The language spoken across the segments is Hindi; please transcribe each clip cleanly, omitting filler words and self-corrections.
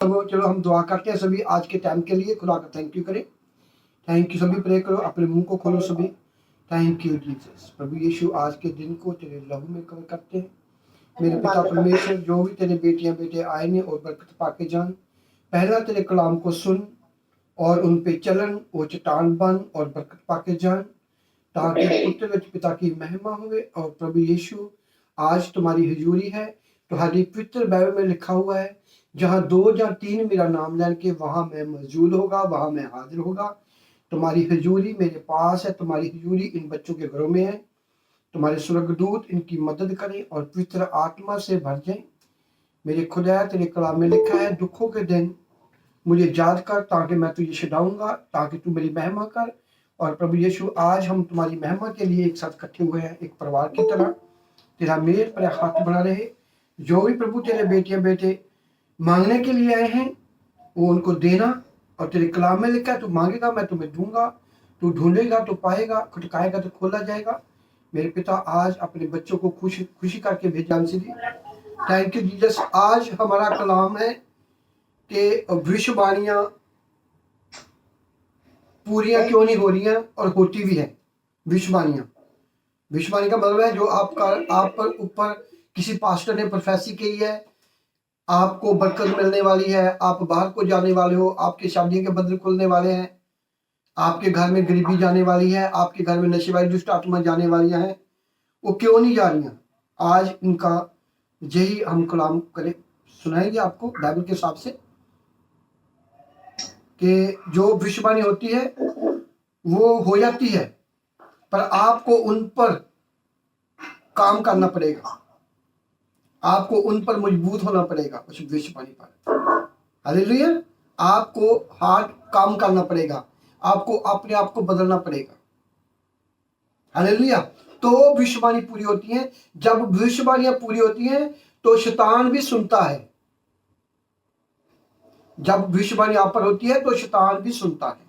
तो चलो हम दुआ करते हैं सभी आज के टाइम के लिए। खुदा का थैंक यू करें। थैंक यू सभी, प्रे करो, अपने मुंह को खोलो सभी। Thank you Jesus. प्रभु यीशु आज के दिन को तेरे लहू में कवर करते हैं। मेरे पिता परमेश्वर, जो भी तेरे बेटियां बेटे आए ने और बरकत पाके जान, पहला तेरे कलाम को सुन और उन पे चलन, वो चट्टान बन और बरकत पाके जान, ताकि पुत्र विच पिता की महिमा हुए। और प्रभु यीशु आज तुम्हारी हजूरी है, तुम्हारी पवित्र बाइबल में लिखा हुआ है, जहाँ 2 या 3 मेरा नाम लेने के वहां मैं मौजूद होगा, वहां मैं हाजिर होगा। तुम्हारी हजूरी मेरे पास है, तुम्हारी हजूरी इन बच्चों के घरों में है। तुम्हारे स्वर्गदूत इनकी मदद करें और पवित्र आत्मा से भर जाएं। मेरे खुदा, तेरे कलाम में लिखा है, दुखों के दिन मुझे याद कर, ताकि मैं तुझे छुड़ाऊंगा, ताकि तू मेरी महिमा कर। और प्रभु यीशु आज हम तुम्हारी महिमा के लिए एक साथ इकट्ठे हुए हैं, एक परिवार की तरह। तेरा मेल पर हाथ बना रहे। जो भी प्रभु तेरे बेटियां बेटे मांगने के लिए आए हैं, वो उनको देना। और तेरे कलाम में लिखा है, तू मांगेगा मैं तुम्हें दूंगा, तू ढूंढेगा तो पाएगा, खटकाएगा तो खोला जाएगा। मेरे पिता आज अपने बच्चों को खुशी खुशी करके भेजा सी। Thank you Jesus. आज हमारा कलाम है कि भविष्यवाणियां पूरियां क्यों नहीं हो रही हैं और होती भी है। भविष्यवाणी का मतलब है जो आप पर ऊपर किसी पास्टर ने प्रोफेसी की है, आपको बरकत मिलने वाली है, आप बाहर को जाने वाले हो, आपकी शादी के बंधन खुलने वाले हैं, आपके घर में गरीबी जाने वाली है, आपके घर में नशे वाली दुष्ट आत्मा जाने वाली हैं, वो क्यों नहीं जा रही हैं। आज इनका यही हम कलाम करें, सुनाएंगे आपको बाइबल के हिसाब से कि जो भविष्यवाणी होती है वो हो जाती है, पर आपको उन पर काम करना पड़ेगा, आपको उन पर मजबूत होना पड़ेगा उस भविष्यवाणी पर। हालेलुया। आपको हार्ड काम करना पड़ेगा, आपको अपने आप को बदलना पड़ेगा। हालेलुया। तो भविष्यवाणी पूरी होती है। जब भविष्यवाणियां पूरी होती हैं तो शैतान भी सुनता है। जब भविष्यवाणी आप पर होती है तो शैतान भी सुनता है।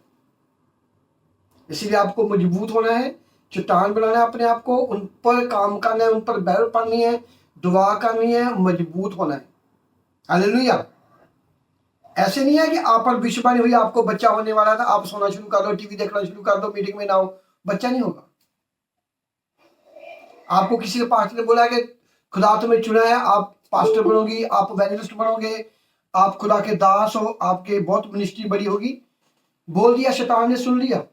इसलिए आपको मजबूत होना है, चट्टान बनाना है अपने आप को, उन पर काम करना है, उन पर बाइबल पढ़नी है, दुआ करनी है, मजबूत होना है। हालेलुया। ऐसे नहीं है कि आप पर भविष्यवाणी हुई, आपको बच्चा होने वाला था, आप सोना शुरू कर दो, टीवी देखना शुरू कर दो, मीटिंग में ना हो, बच्चा नहीं होगा। आपको किसी के पास्टर ने बोला कि खुदा तुम्हें चुना है, आप पास्टर बनोगी, आप इवेंजलिस्ट बनोगे, आप खुदा के दास हो, आपके बहुत मिनिस्ट्री बड़ी होगी। बोल दिया, शैतान ने सुन लिया।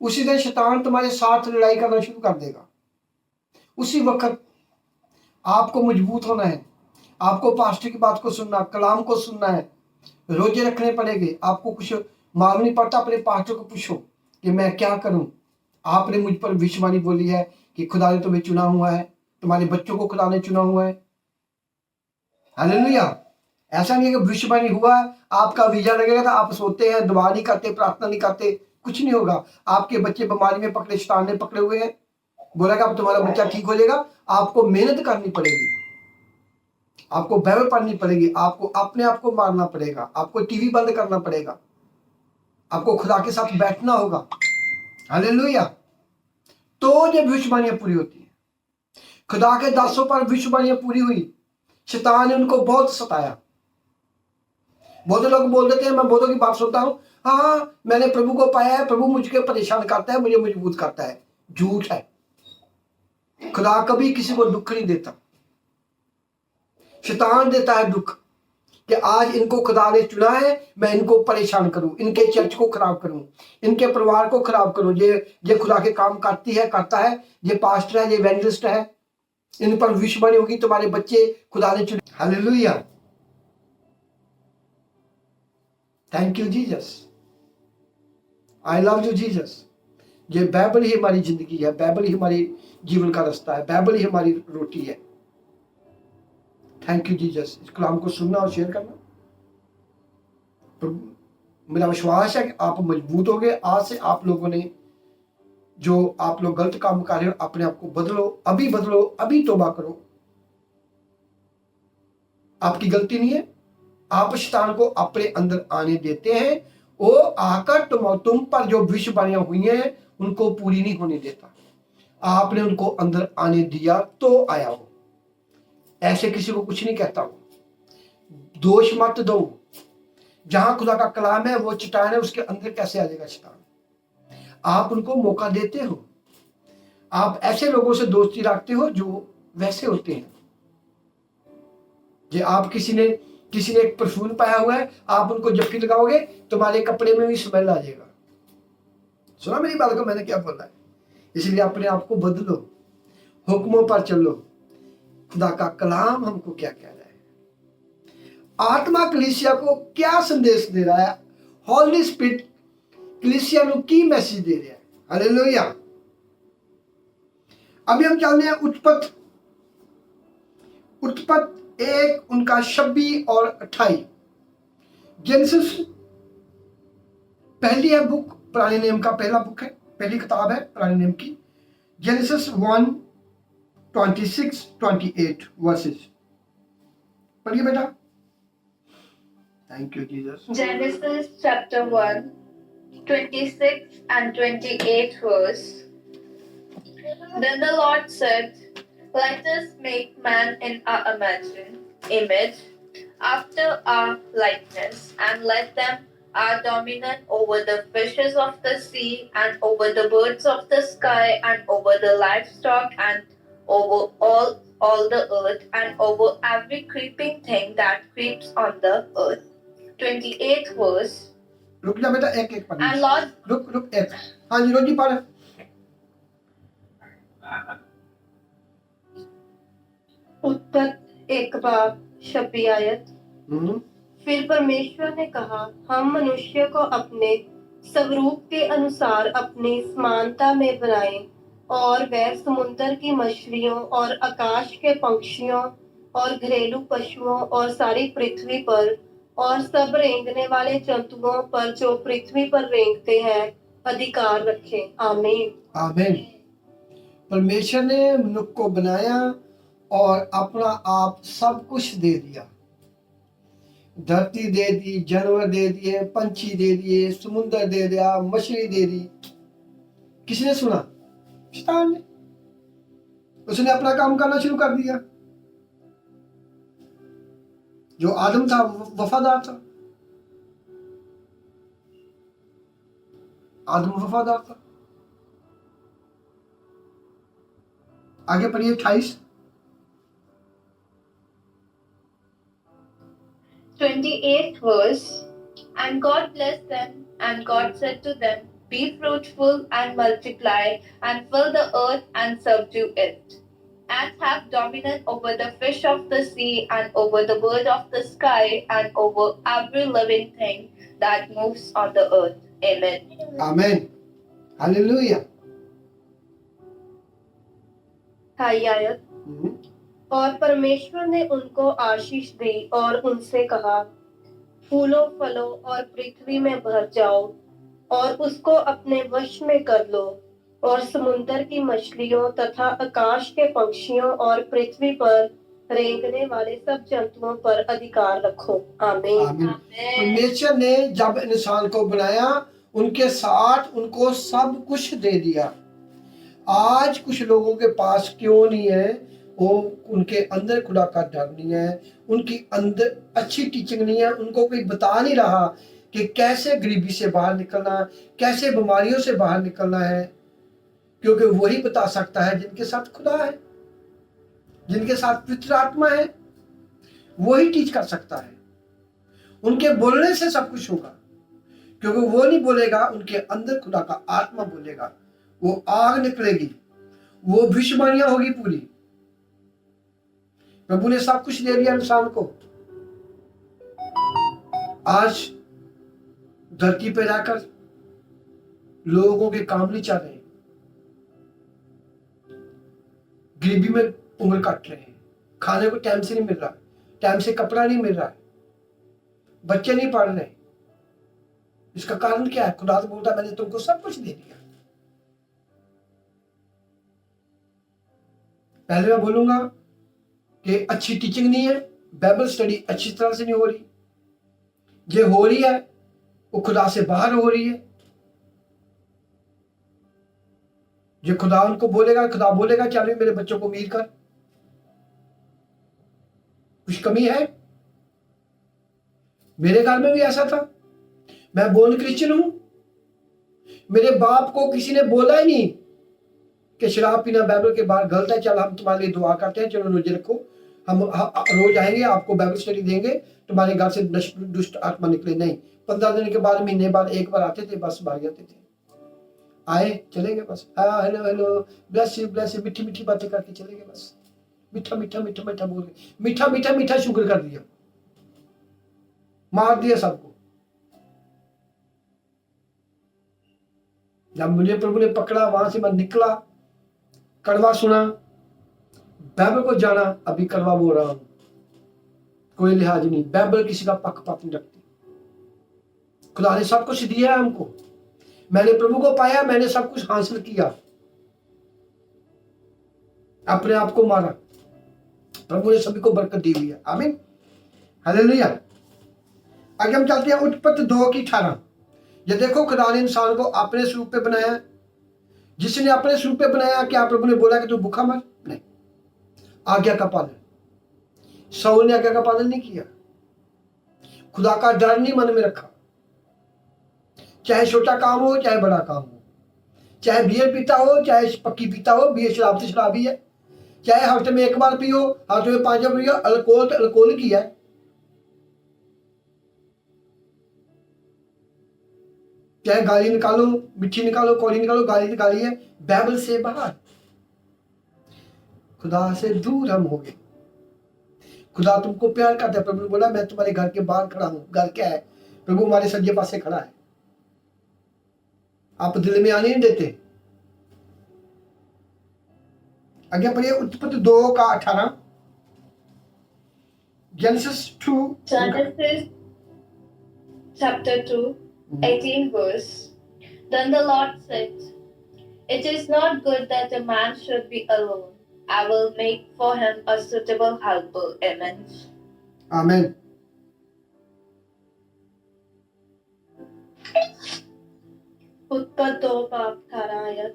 उसी दिन शैतान तुम्हारे साथ लड़ाई करना शुरू कर देगा। उसी वक्त आपको मजबूत होना है, आपको पास्टर की बात को सुनना, कलाम को सुनना है, रोजे रखने पड़ेंगे। आपको कुछ मालूम नहीं पड़ता, अपने पास्टर को पूछो कि मैं क्या करूं। आपने मुझ पर भविष्यवाणी बोली है कि खुदा ने तुम्हें चुना हुआ है, तुम्हारे बच्चों को खुदा ने चुना हुआ है। हालेलुया। ऐसा नहीं है कि भविष्यवाणी हुआ, आपका वीजा लगेगा तो आप सोते हैं, दुआ नहीं करते, प्रार्थना नहीं करते, कुछ नहीं होगा। आपके बच्चे बीमारी में पकड़े, शैतान ने पकड़े हुए हैं, बोला कि अब तुम्हारा बच्चा ठीक हो जाएगा। आपको मेहनत करनी पड़ेगी, आपको बाइबल पढ़नी पड़ेगी, आपको अपने आप को मारना पड़ेगा, आपको टीवी बंद करना पड़ेगा, आपको खुदा के साथ बैठना होगा। हालेलुया। तो ये भविष्यवाणियां पूरी होती है। खुदा के दासों पर भविष्यवाणियां पूरी हुई, शैतान ने उनको बहुत सताया। बहुत लोग बोल देते हैं, मैं बहुतों की बात सुनता हूं, हाँ मैंने प्रभु को पाया है, प्रभु मुझे परेशान करता है, मुझे मजबूत करता है। झूठ है। खुदा कभी किसी को दुख नहीं देता, शैतान देता है दुख कि आज इनको खुदा ने चुना है, मैं इनको परेशान करूं, इनके चर्च को खराब करूं, इनके परिवार को खराब करूं। ये खुदा के काम करता है, ये पास्टर है, ये इवेंजलिस्ट है, इन पर भविष्यवाणी होगी, तुम्हारे बच्चे खुदा ने चुने। Hallelujah. Thank you Jesus. I love you Jesus. ये बाइबल ही हमारी जिंदगी है, बाइबल ही हमारी जीवन का रास्ता है, बाइबल ही हमारी रोटी है। Thank you Jesus. इस कलाम को सुनना और शेयर करना। तो मेरा विश्वास है कि आप मजबूत हो गए। आज से आप लोगों ने, जो आप लोग गलत काम कर रहे हो, अपने आप को बदलो, अभी बदलो, अभी तौबा करो। आपकी गलती नहीं है, आप शैतान को अपने अंदर आने देते हैं, वो आकर तुम पर जो भविष्यवाणियां हुई हैं उनको पूरी नहीं होने देता। आपने उनको अंदर आने दिया तो आया वो, ऐसे किसी को कुछ नहीं कहता वो। दोष मत दो, जहां खुदा का कलाम है वो चट्टान है, उसके अंदर कैसे आ जाएगा शैतान? आप उनको मौका देते हो, आप ऐसे लोगों से दोस्ती रखते हो जो वैसे होते हैं। जे आप किसी ने एक परफ्यूम पाया हुआ है, आप उनको जबकि लगाओगे तुम्हारे कपड़े में भी स्मेल आ जाएगा। सुना मेरी बात को मैंने क्या बोला है? इसलिए अपने आप को बदलो, हुक्मों पर चलो। खुदा का कलाम हमको क्या कह रहा है? आत्मा कलीसिया को क्या संदेश दे रहा है? होली स्पिरिट कलीसिया को की मैसेज दे रहा है? हालेलुया। अभी हम जानते हैं उत्पत्ति 1 उनका 26 और 28। जेनेसिस पहली है बुक, पुराने नियम का पहला बुक है, पहली किताब है पुराने नियम की। जेनेसिस 1 26 28 वर्सेस पढ़िए बेटा। Thank you Jesus. Genesis chapter 1, 26 and 28 verse. Then the Lord said, let us make man in our image, after our likeness, and let them are dominant over the fishes of the sea, and over the birds of the sky, and over the livestock, and over all the earth, and over every creeping thing that creeps on the earth. 28th verse. रुक जा बेटा, एक एक पढ़। And Lord, रुक एक। हाँ जी रोजी पढ़। उत्पत्ति 1 बाब 26 आयत। फिर परमेश्वर ने कहा, हम मनुष्य को अपने स्वरूप के अनुसार अपनी समानता में बनाएं, और वह समुद्र की मछलियों और आकाश के पंछियों और घरेलू पशुओं और सारी पृथ्वी पर और सब रेंगने वाले जंतुओं पर जो पृथ्वी पर रेंगते हैं अधिकार रखें। आमीन। आमीन। परमेश्वर ने मनुष्य को बनाया और अपना आप सब कुछ दे दिया। धरती दे दी, जानवर दे दिए, पंछी दे दिए, समुद्र दे दिया, मछली दे दी। किसने सुना? शैतान ने। उसने अपना काम करना शुरू कर दिया। जो आदम था वफादार था, आदम वफादार था। आगे पढ़िए 28। 28th verse. And God blessed them, and God said to them, be fruitful and multiply, and fill the earth and subdue it, and have dominion over the fish of the sea, and over the bird of the sky, and over every living thing that moves on the earth. Amen. Amen. Hallelujah. High आयत। और परमेश्वर ने उनको आशीष दी और उनसे कहा, फूलो फलो और पृथ्वी में भर जाओ और उसको अपने वश में कर लो, और समुद्र की मछलियों तथा आकाश के पक्षियों और पृथ्वी पर रेंगने वाले सब जंतुओं पर अधिकार रखो। आमीन। परमेश्वर ने जब इंसान को बनाया उनके साथ उनको सब कुछ दे दिया। आज कुछ लोगों के पास क्यों नहीं है? वो उनके अंदर खुदा का डर नहीं है, उनकी अंदर अच्छी टीचिंग नहीं है, उनको कोई बता नहीं रहा कि कैसे गरीबी से बाहर निकलना, कैसे बीमारियों से बाहर निकलना है, क्योंकि वही बता सकता है जिनके साथ खुदा है, जिनके साथ पवित्र आत्मा है, वही टीच कर सकता है। उनके बोलने से सब कुछ होगा, क्योंकि वो नहीं बोलेगा, उनके अंदर खुदा का आत्मा बोलेगा। वो आग निकलेगी, वो भविष्यवाणियां होगी पूरी। प्रभु ने सब कुछ दे दिया इंसान को। आज धरती पे रहकर लोगों के काम नहीं चल रहे, गरीबी में उम्र काट रहे हैं, खाने को टाइम से नहीं मिल रहा, टाइम से कपड़ा नहीं मिल रहा, बच्चे नहीं पढ़ रहे। इसका कारण क्या है? खुदा तो बोलता मैंने तुमको सब कुछ दे दिया। पहले मैं बोलूंगा कि अच्छी टीचिंग नहीं है, बाइबल स्टडी अच्छी तरह से नहीं हो रही। ये हो रही है वो खुदा से बाहर हो रही है। जो खुदा उनको बोलेगा, खुदा बोलेगा चलो मेरे बच्चों को अमीर कर, कुछ कमी है? मेरे घर में भी ऐसा था। मैं बोर्न क्रिश्चियन हूं। मेरे बाप को किसी ने बोला ही नहीं कि शराब पीना बाइबल के बाहर गलत है, चल हम तुम्हारे लिए दुआ करते हैं, चलो रोजे रखो, हम रोज आएंगे, आपको बाइबल स्टडी देंगे, तुम्हारे घर से दुष्ट आत्मा निकले। नहीं, 15 दिन के बाद, महीने बाद एक बार आते थे, बस भाग जाते थे। आए चले गए बस, हाँ हेलो हेलो, ब्लेस यू, मीठी मीठी बातें करके चले गए बस। मीठा मीठा मीठा मीठा बोल के, मीठा मीठा मीठा शुक्र कर दिया, मार दिया सबको। जब मुझे प्रभु ने पकड़ा, वहां से मैं निकला, कड़वा सुना, बाइबल को जाना, अभी कड़वा बोल रहा हूं, कोई लिहाज नहीं। बाइबल किसी का पक्षपात नहीं रखती। खुदा ने सब कुछ दिया है हमको। मैंने प्रभु को पाया, मैंने सब कुछ हासिल किया, अपने आप को मारा, प्रभु ने सभी को बरकत दी हुई है। आमीन, हालेलुया। आगे हम चलते हैं उत्पत्ति 2:18। ये देखो, खुदा ने इंसान को अपने स्वरूप पे बनाया। जिसने अपने स्वरूप पे बनाया, क्या प्रभु ने बोला कि तू भूखा मर? नहीं, आज्ञा का पालन। शाऊल ने आज्ञा का पालन नहीं किया, खुदा का डर नहीं मन में रखा। चाहे छोटा काम हो, चाहे बड़ा काम हो, चाहे बियर पीता हो, चाहे पक्की पीता हो, बियर शराब से शराबी है, चाहे हफ्ते में 1 बार पियो, हफ्ते में 5 बार पियो, अल्कोहल तो अल्कोहल की है। चाहे गाली निकालो, मिट्टी निकालो, कौड़ी निकालो, गाली निकाली है, बाइबल से बाहर। खुदा से दूर हम हो गए। खुदा तुमको प्यार करता है। प्रभु ने बोला, मैं तुम्हारे घर के बाहर खड़ा हूं। घर क्या है? प्रभु हमारे सज्जे पासे खड़ा है, आप दिल में आने नहीं देते। आगे पढ़िए उत्पत्ति 2:18। Genesis 2. Genesis chapter 2, 18 verse. Then the Lord said, "It is not good that a man should be alone. I will make for him a suitable helper." Amen. Amen. उत्पत्ति 2:18।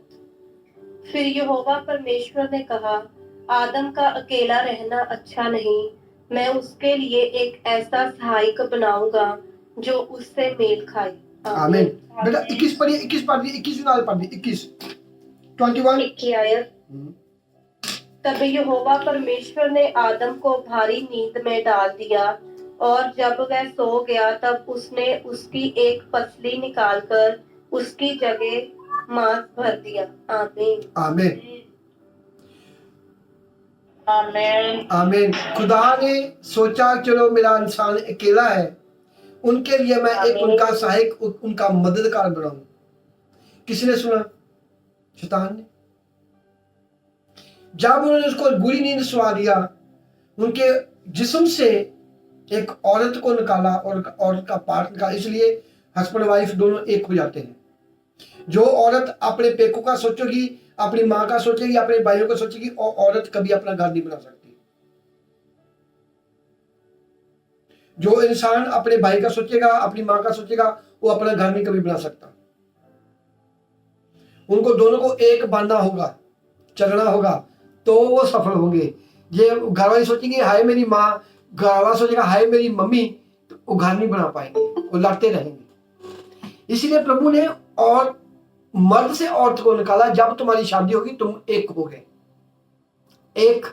फिर यहोवा परमेश्वर ने कहा, आदम का अकेला रहना अच्छा नहीं, मैं उसके लिए एक ऐसा सहायक बनाऊंगा जो उससे मेल खाए। आमीन। बेटा 21 पढ़िए, 21 पढ़िए, 21 नाल पढ़िए, 21 21 की आयत। तब यहोवा परमेश्वर ने आदम को भारी नींद में डाल दिया, और जब वह सो गया तब उसने उसकी एक पसली निकालकर उसकी जगह मांस भर दिया। आमीन, आमीन, Amen. आमीन। खुदा ने सोचा, चलो मेरा इंसान अकेला है, उनके लिए मैं एक उनका सहायक, उनका मददगार बनाऊं। किसने सुना? शैतान ने। जब उन्होंने उसको बुरी नींद सुला दिया, उनके जिस्म से एक औरत को निकाला और औरत का पार्ट निकाला। इसलिए हस्बैंड वाइफ दोनों एक हो जाते हैं। जो औरत अपने पेकों का सोचेगी, अपनी माँ का सोचेगी, अपने भाइयों का सोचेगी, और औरत कभी अपना घर नहीं बना सकती। जो इंसान अपने भाई का सोचेगा, अपनी माँ का सोचेगा, वो अपना घर नहीं कभी बना सकता। उनको दोनों को एक बांधना होगा, चलना होगा, तो वो सफल होंगे। ये घर वाली सोचेंगे हाय मेरी माँ, घर वाला सोचेगा हाय मेरी मम्मी, तो वो घर नहीं बना पाएंगे, वो लड़ते रहेंगे। इसलिए प्रभु ने और मर्द से औरत को निकाला। जब तुम्हारी शादी होगी तुम एक हो गए। एक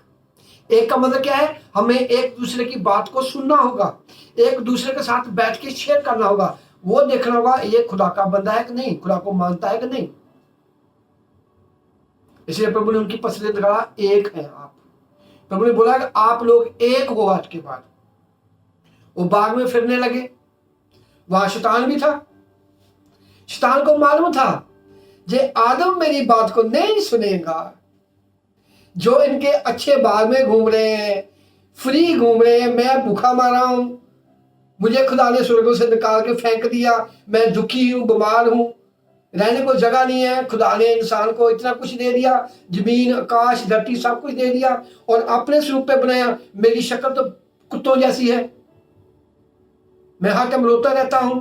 का मतलब क्या है? हमें एक दूसरे की बात को सुनना होगा, एक दूसरे के साथ बैठ के शेयर करना होगा, वो देखना होगा ये खुदा का बंदा है कि नहीं, खुदा को मानता है कि नहीं। इसलिए प्रभु ने उनकी पसली निकाला, एक है आप। प्रभु ने बोला कि आप लोग एक हो आज के बाद। वो बाग में फिरने लगे, वहां शैतान भी था। शैतान को मालूम था जे आदम मेरी बात को नहीं सुनेगा, जो इनके अच्छे बाग में घूम रहे हैं, फ्री घूम रहे हैं, मैं भूखा मारा हूं, मुझे खुदा ने स्वर्गों से निकाल के फेंक दिया, मैं दुखी हूं, बीमार हूं, रहने को जगह नहीं है। खुदा ने इंसान को इतना कुछ दे दिया, जमीन आकाश धरती सब कुछ दे दिया, और अपने स्वरूप पे बनाया। मेरी शक्ल तो कुत्तों जैसी है, मैं हर टाइम रोता रहता हूं।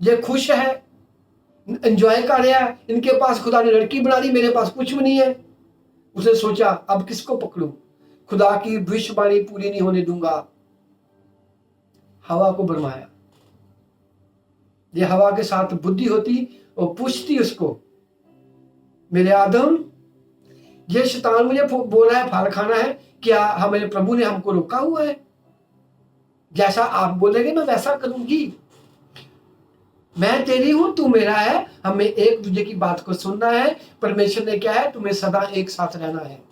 ये खुश है, एंजॉय कर रहा है, इनके पास खुदा ने लड़की बना दी, मेरे पास कुछ भी नहीं है। उसने सोचा अब किसको पकड़ूं, खुदा की भविष्यवाणी पूरी नहीं होने दूंगा। हवा को भरमाया, ये हवा के साथ बुद्धि होती, वो पूछती उसको, मेरे आदम, ये शैतान मुझे बोला है फल खाना है, क्या हमारे प्रभु ने हमको रोका हुआ है? जैसा आप बोलेंगे मैं वैसा करूंगी। मैं तेरी हूं, तू मेरा है, हमें एक दूसरे की बात को सुनना है। परमेश्वर ने क्या है, तुम्हें सदा एक साथ रहना है।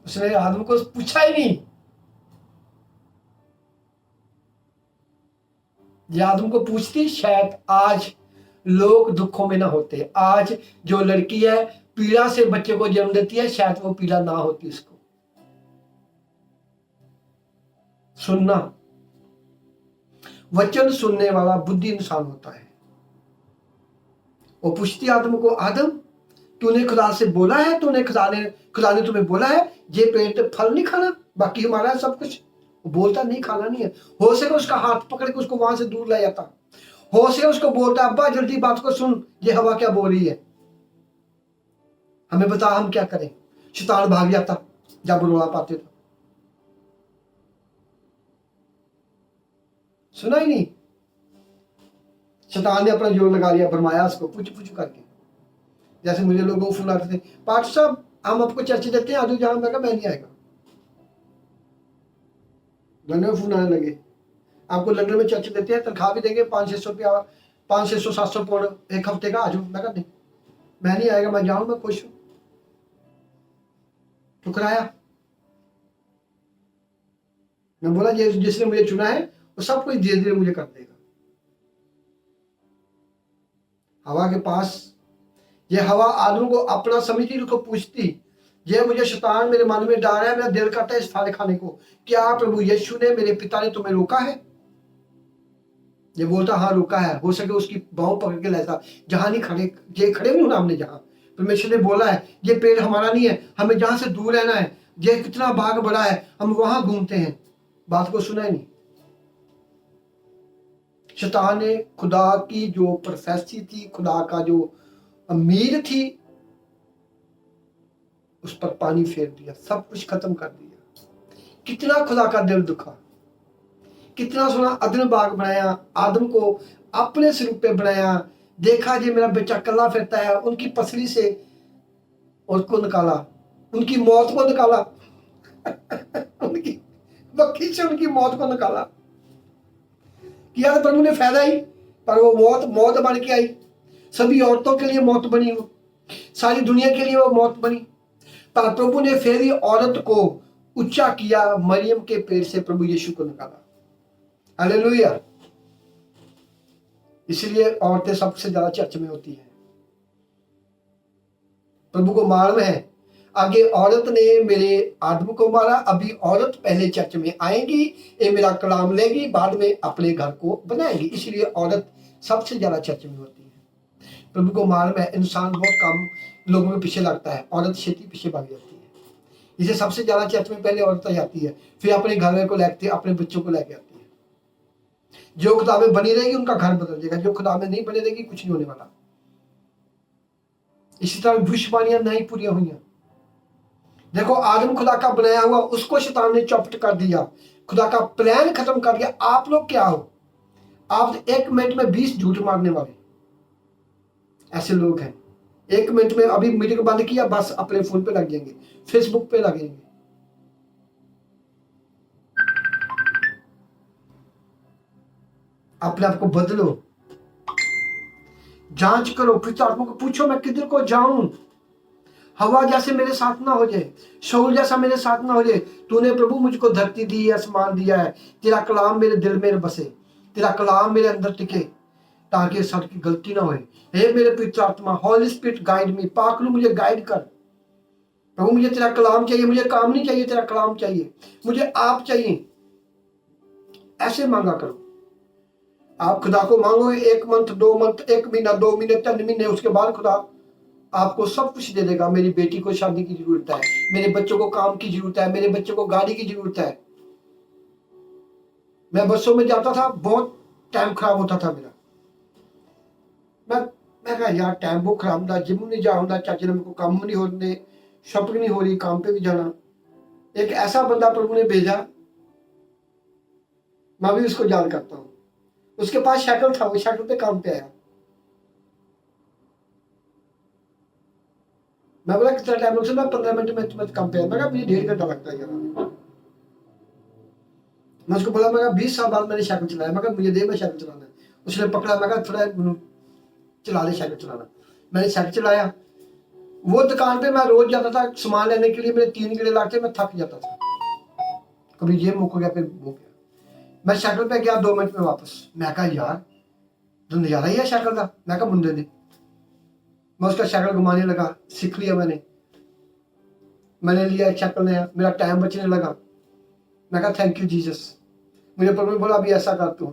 उसने आदम को पूछा ही नहीं। ये आदम को पूछती, शायद आज लोग दुखों में ना होते। आज जो लड़की है पीड़ा से बच्चे को जन्म देती है, शायद वो पीड़ा ना होती उसको। सुनना, वचन सुनने वाला बुद्धि इंसान होता है। वो पूछती आदम को, आदम तूने खुदा से बोला है, खुदा ने तुम्हें बोला है ये पेड़ पे फल नहीं खाना, बाकी हमारा है सब कुछ? वो बोलता नहीं, खाना नहीं है। हो सके उसका हाथ पकड़ के उसको वहां से दूर ले जाता। हो सके उसको बोलता, अब्बा जल्दी बात को सुन, ये हवा क्या बोल रही है, हमें बता हम क्या करें। शैतान भाग जाता जब रोला पाते तो। सुना ही नहीं। शैतान ने अपना जोर लगा लिया, भरमाया उसको पूछ करके। जैसे मुझे लोगों को फोन आते थे, पास्टर साहब हम आपको चर्च देते हैं, आजू जहां, मैं कहा मैं नहीं आएगा। लंदन में फोन आने लगे, आपको लंदन में चर्च देते हैं, तनख्वाह भी देंगे 500-600 रुपया, 500-700 पाउंड एक हफ्ते का, आजू। मैं कहा नहीं, मैं नहीं आएगा, मैं जाऊं, मैं खुश हूं। ठुकराया। मैं बोला जिसने मुझे चुना है वो सब कुछ धीरे धीरे मुझे कर देगा। हवा के पास ये हवा आदम को अपना समझती, उसको पूछती, ये मुझे शैतान मेरे मन में डाल रहा है, मेरा दिल करता है इस फल खाने को, क्या प्रभु यीशु ने, मेरे पिता ने तुम्हें रोका है? ये बोलता हाँ रोका है। हो सके उसकी बाहों पकड़ के लेता, जहां नहीं खड़े, ये खड़े नहीं होना हमने, जहां परमेश्वर ने बोला है ये पेड़ हमारा नहीं है, हमें जहां से दूर रहना है, ये कितना बाग बड़ा है, हम वहां घूमते हैं। बात को सुना ही नहीं। शैतान ने खुदा की जो प्रोफेसी थी, खुदा का जो उम्मीद थी, उस पर पानी फेर दिया, सब कुछ खत्म कर दिया। कितना खुदा का दिल दुखा। कितना सोना अदन बाग बनाया, आदम को अपने स्वरूप पे बनाया। देखा जी मेरा बच्चा कल्ला फिरता है, उनकी पसली से उसको निकाला, उनकी मौत को निकाला उनकी बखी से उनकी मौत को निकाला। किया तो प्रभु ने फायदा ही, पर वो मौत बन के आई। सभी औरतों के लिए मौत बनी, वो सारी दुनिया के लिए वो मौत बनी। पर प्रभु ने फिर ही औरत को ऊंचा किया, मरियम के पेट से प्रभु यीशु को निकाला। हालेलुया। इसलिए औरतें सबसे ज्यादा चर्च में होती हैं। प्रभु को मालूम है आगे औरत ने मेरे आदम को मारा, अभी औरत पहले चर्च में आएगी, ये मेरा कलाम लेगी, बाद में अपने घर को बनाएगी। इसलिए औरत सबसे ज्यादा चर्च में होती है। प्रभु को मालूम है इंसान बहुत कम लोगों के पीछे लगता है, औरत छेती पीछे भाग जाती है। इसे सबसे ज्यादा चर्च में पहले औरत जाती है, फिर अपने घर को लेकर अपने बच्चों को लेके आती है। जो खुदा में बनी रहेगी उनका घर बदल जाएगा, जो खुदा में नहीं बनी रहेगी कुछ नहीं होने वाला। इसी तरह भविष्यवाणियां नहीं पूरी हुई। देखो आदम खुदा का बनाया हुआ, उसको शैतान ने चौपट कर दिया, खुदा का प्लान खत्म कर दिया। आप लोग क्या हो? आप 1 मिनट में 20 झूठ मारने वाले ऐसे लोग हैं। 1 मिनट में अभी मीटिंग बंद किया, बस अपने फोन पे लग जाएंगे, फेसबुक पे लगेंगे। अपने आप को बदलो, जांच करो, पवित्र आत्मा को पूछो मैं किधर को जाऊं। हवा जैसे मेरे साथ ना हो जाए, शौल जैसा मेरे साथ ना हो जाए। तूने प्रभु मुझको धरती दी है, आसमान दिया है, तेरा कलाम मेरे दिल में बसे, तेरा कलाम मेरे अंदर टिके, ताकि सर की गलती ना हो। हे मेरे पवित्र आत्मा, हॉली स्पिरिट गाइड मी, पाकलू मुझे गाइड कर। प्रभु मुझे तेरा कलाम चाहिए, मुझे काम नहीं चाहिए, तेरा कलाम चाहिए, मुझे आप चाहिए। ऐसे मांगा करो। आप खुदा को मांगोगे 1 मंथ, 2 मंथ, 1 महीना, 2 महीने, 3 महीने, उसके बाद खुदा आपको सब कुछ दे देगा। मेरी बेटी को शादी की जरूरत है, मेरे बच्चों को काम की जरूरत है, मेरे बच्चों को गाड़ी की जरूरत है। मैं बसों में जाता था, बहुत टाइम खराब होता था मेरा। मैं कहा यार टाइम बहुत खराब होता, जिम नहीं जा होता, चाचे ने मेरे को काम नहीं होने, शॉपिंग नहीं हो रही, काम पे भी जाना। एक ऐसा बंदा प्रभु ने भेजा, मैं भी उसको याद करता हूँ। उसके पास शैकल था, वो शैकल पे काम पे आया। मैं बोला कितना टाइम लग सकता है? 15 मिनट में तुम्हें काम पे आया। मैं कहा मुझे 1.5 घंटा लगता है यार। मैं उसको बोला, मैं कहा 20 साल बाद मैंने साइकिल चलाया, मैं कहा मुझे दे, मैं साइकिल चलाना है। उसने पकड़ा, मैं कहा थोड़ा चला दे साइकिल चलाना। मैंने साइकिल चलाया। वो दुकान पे मैं रोज जाता था सामान लेने के लिए, मेरे 3 गेड़े लागते, मैं थक जाता था। कभी ये मुक गया, फिर मुक गया। मैं साइकिल पे गया 2 मिनट में वापस। मैं कहा यार तो नजारा ही है साइकिल का। मैं कहा मुंडे दे। मैं उसका साइकिल घुमाने लगा, सीख लिया मैंने लिया एक साइकिल नया, मेरा टाइम बचने लगा। मैं कहा थैंक यू जीसस। मुझे प्रभु ने बोला अभी ऐसा कर तू,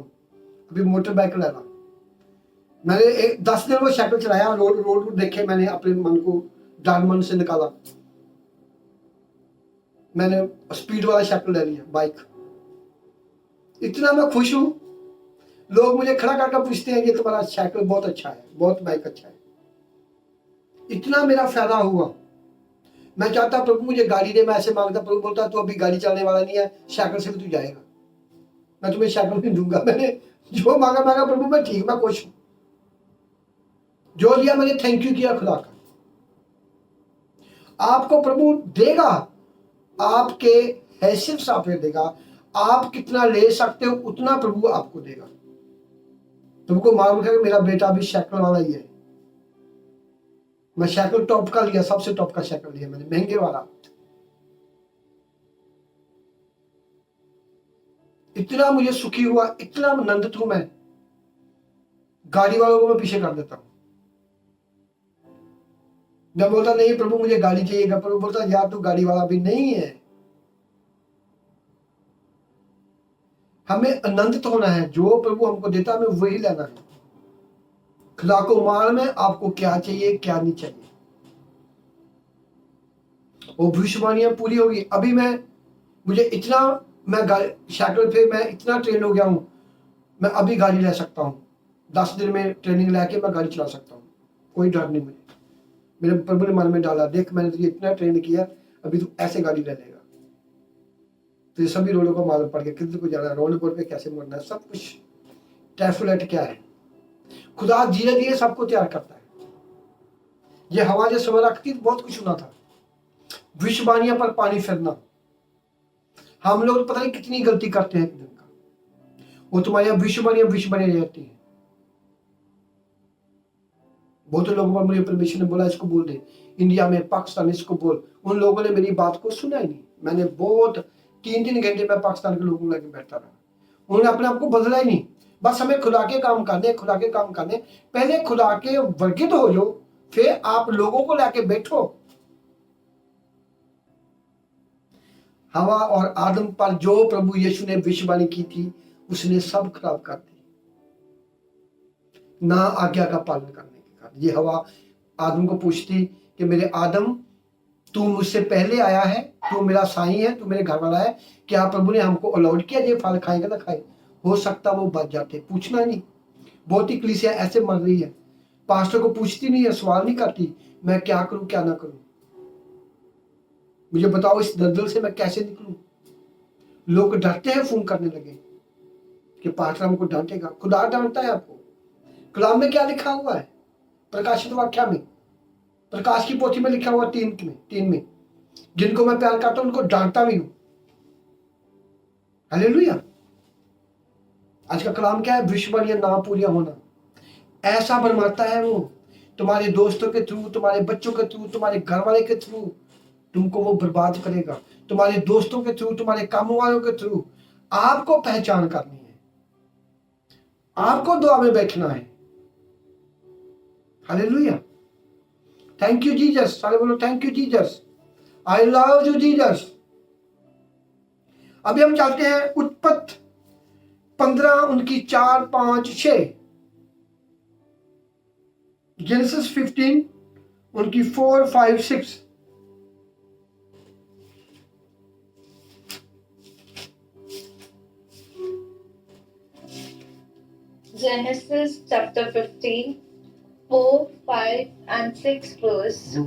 अभी मोटर बाइक लेना। मैंने 10 दिन वो साइकिल चलाया, रोड देखे, मैंने अपने मन को डान मन से निकाला। मैंने स्पीड वाला साइकिल ले लिया, बाइक। इतना मैं खुश हूं, लोग मुझे खड़ा करके पूछते हैं ये तुम्हारा साइकिल बहुत अच्छा है, बहुत बाइक अच्छा है। इतना मेरा फायदा हुआ। मैं चाहता प्रभु मुझे गाड़ी दे, मैं ऐसे मांगता, प्रभु बोलता तू अभी गाड़ी चलाने वाला नहीं है, साइकिल से भी तू जाएगा, मैं तुम्हें साइकिल नहीं दूंगा। मैंने जो मांगा, मैं कहा प्रभु मैं ठीक, मैं खुश हूं। जो दिया मैंने थैंक यू किया खुदा का। आपको प्रभु देगा, आपके हैसियत से आपको देगा। आप कितना ले सकते हो उतना प्रभु आपको देगा। तुमको मालूम है कि मेरा बेटा भी साइकिल वाला ही है। मैं साइकिल टॉप का लिया, सबसे टॉप का साइकिल लिया मैंने, महंगे वाला। इतना मुझे सुखी हुआ, इतना आनंदित हूं मैं, गाड़ी वालों को मैं पीछे कर देता हूं। मैं बोलता नहीं प्रभु मुझे गाड़ी चाहिए, प्रभु बोलता यार तू गाड़ी वाला भी नहीं है। हमें आनंदित होना है, जो प्रभु हमको देता है हमें वही लेना है। खुदा को मालूम है आपको क्या चाहिए क्या नहीं चाहिए। वो भविष्यवाणियां पूरी होगी। अभी मुझे इतना, मैं साइकिल पे मैं इतना ट्रेन हो गया हूं, मैं अभी गाड़ी ले सकता हूं। 10 दिन में ट्रेनिंग लेके मैं गाड़ी चला सकता हूं, कोई डर नहीं मुझे। मेरे प्रभु ने मन में डाला, देख मैंने तुझे इतना ट्रेन किया, अभी तू ऐसे गाड़ी ले लेगा। तो ये सभी रोडों को मालूम पड़ गया, किधर को जाना है, रोड पर पे कैसे मुड़ना है, सब कुछ। ट्रैफिक क्या है, खुदा धीरे धीरे सबको तैयार करता है। ये हवा जो समय रखती बहुत कुछ सुना था, विषवाणियों पर पानी फिरना। हम लोग पता नहीं कितनी गलती करते हैं दिन का, वो तुम्हारी विषवाणियां विष बने रहती है। बहुत लोगों पर मुझे परमेश्वर ने बोला इसको बोल दे, इंडिया में पाकिस्तान इसको बोल। उन लोगों ने मेरी बात को सुना ही नहीं। मैंने बहुत 3-3 घंटे में पाकिस्तान के लोगों लगे बैठा रहा, उन्होंने अपने आप को बदला ही नहीं। बस हमें खुदा के काम करने, खुदा के काम करने। पहले खुदा के वर्गित हो जाओ, फिर आप लोगों को लाके बैठो। हवा और आदम पर जो प्रभु यीशु ने भविष्यवाणी की थी, उसने सब खराब कर दी, ना आज्ञा का पालन करने के कारण। ये हवा आदम को पूछती कि मेरे आदम तू मुझसे पहले आया है, तू मेरा साई है, तू मेरे घर वाला है, क्या प्रभु ने हमको अलाउड किया ये फल खाएगा ना खाए? हो सकता वो बच जाते, पूछना नहीं। बहुत ही कलीसिया ऐसे मर रही है, पास्टर को पूछती नहीं है, सवाल नहीं करती मैं क्या करूं क्या ना करूं, मुझे बताओ इस दलदल से मैं कैसे निकलूं। लोग डरते हैं, फोन करने लगे कि पास्टर हमको डांटेगा। खुदा डांटता है आपको। कलाम में क्या लिखा हुआ है? प्रकाशित वाक्या में, प्रकाश की पोथी में लिखा हुआ 3 में, जिनको मैं प्यार करता हूं उनको डांटता भी हूं। हालेलुया। आज का कलाम क्या है? विश्ववाणियां ना पूरी होना। ऐसा बनवाता है वो, तुम्हारे दोस्तों के थ्रू, तुम्हारे बच्चों के थ्रू, तुम्हारे घर वाले के थ्रू तुमको वो बर्बाद करेगा। तुम्हारे दोस्तों के थ्रू, तुम्हारे काम वालों के थ्रू आपको पहचान करनी है, आपको दुआ में बैठना है। हालेलुया। Thank you Jesus. सारे बोलो thank you Jesus, I love you Jesus. अभी हम चलते हैं उत्पत्ति 15 उनकी 4, 5, 6। जेनेसिस 15 उनकी 4, 5, 6। Genesis chapter 15, 4, 5, and 6 verse.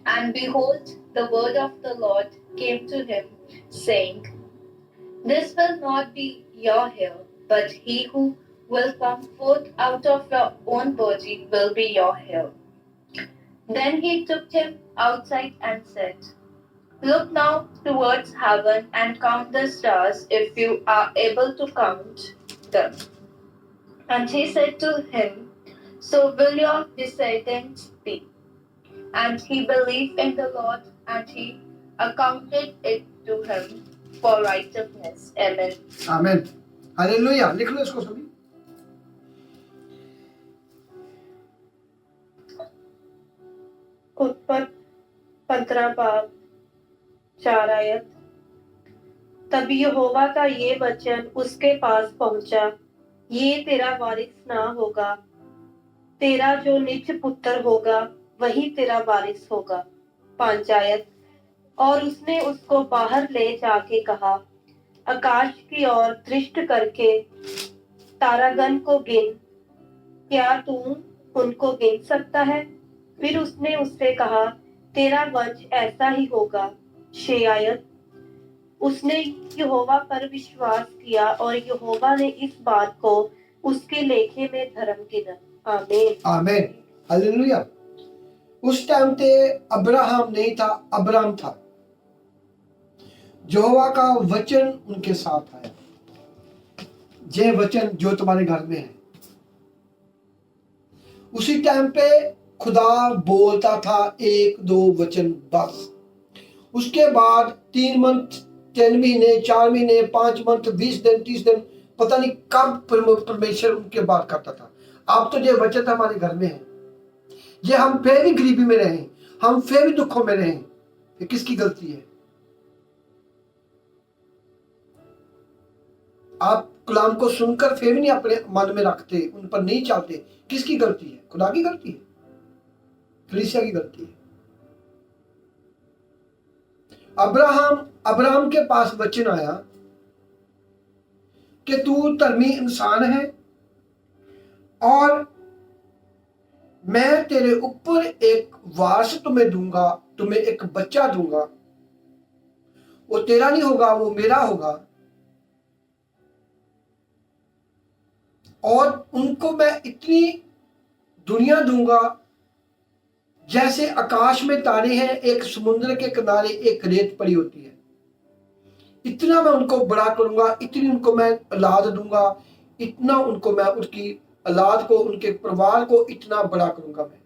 And behold, the word of the Lord came to him, saying, This will not be your heir, but he who will come forth out of your own body will be your heir. Then he took him outside and said, Look now towards heaven and count the stars if you are able to count them. And he said to him, So will your descendants be. And he believed in the Lord, and he accounted it to him for righteousness. Amen. आमीन, हालेलुया। लिख लो इसको सभी। उत्पत्ति 15 बाब 4 आयत। तब यहोवा का ये वचन उसके पास पहुंचा, ये तेरा वारिस ना होगा, तेरा जो निज पुत्र होगा वही तेरा वारिस होगा। 5 आयत। और उसने उसको बाहर ले जाके कहा, आकाश की ओर दृष्टि करके तारागण को गिन, क्या तू उनको गिन सकता है? फिर उसने उससे कहा, तेरा वंश ऐसा ही होगा। 6 आयत। उसने यहोवा पर विश्वास किया और यहोवा ने इस बात को उसके लेखे में धर्म गिना। आमीन, आमीन, हालेलुया। उस टाइम पे अब्राहम नहीं था, अब्राम था। यहोवा का वचन उनके साथ आया, ये वचन जो तुम्हारे घर में है। उसी टाइम पे खुदा बोलता था 1-2 वचन बस। उसके बाद 3 मंथ, 3 महीने, 4 महीने, 5 मंथ, 20 दिन, 30 दिन, पता नहीं कब परमेश्वर उनके बात करता था। अब तो ये वचन हमारे घर में है, ये हम फिर भी गरीबी में रहे, हम फिर भी दुखों में रहे, ये किसकी गलती है? आप कलाम को सुनकर फिर भी नहीं अपने मन में रखते, उन पर नहीं चलते, किसकी गलती है? खुदा की गलती है, कलीसिया की गलती है। अब्राहम के पास वचन आया कि तू धर्मी इंसान है और मैं तेरे ऊपर एक वारस तुम्हें दूंगा, तुम्हें एक बच्चा दूंगा, वो तेरा नहीं होगा, वो मेरा होगा। और उनको मैं इतनी दुनिया दूंगा जैसे आकाश में तारे हैं, एक समुद्र के किनारे एक रेत पड़ी होती है। इतना मैं उनको बड़ा करूंगा, इतनी उनको मैं औलाद दूंगा, इतना उनको मैं उसकी औलाद को, उनके परिवार को इतना बड़ा करूंगा मैं।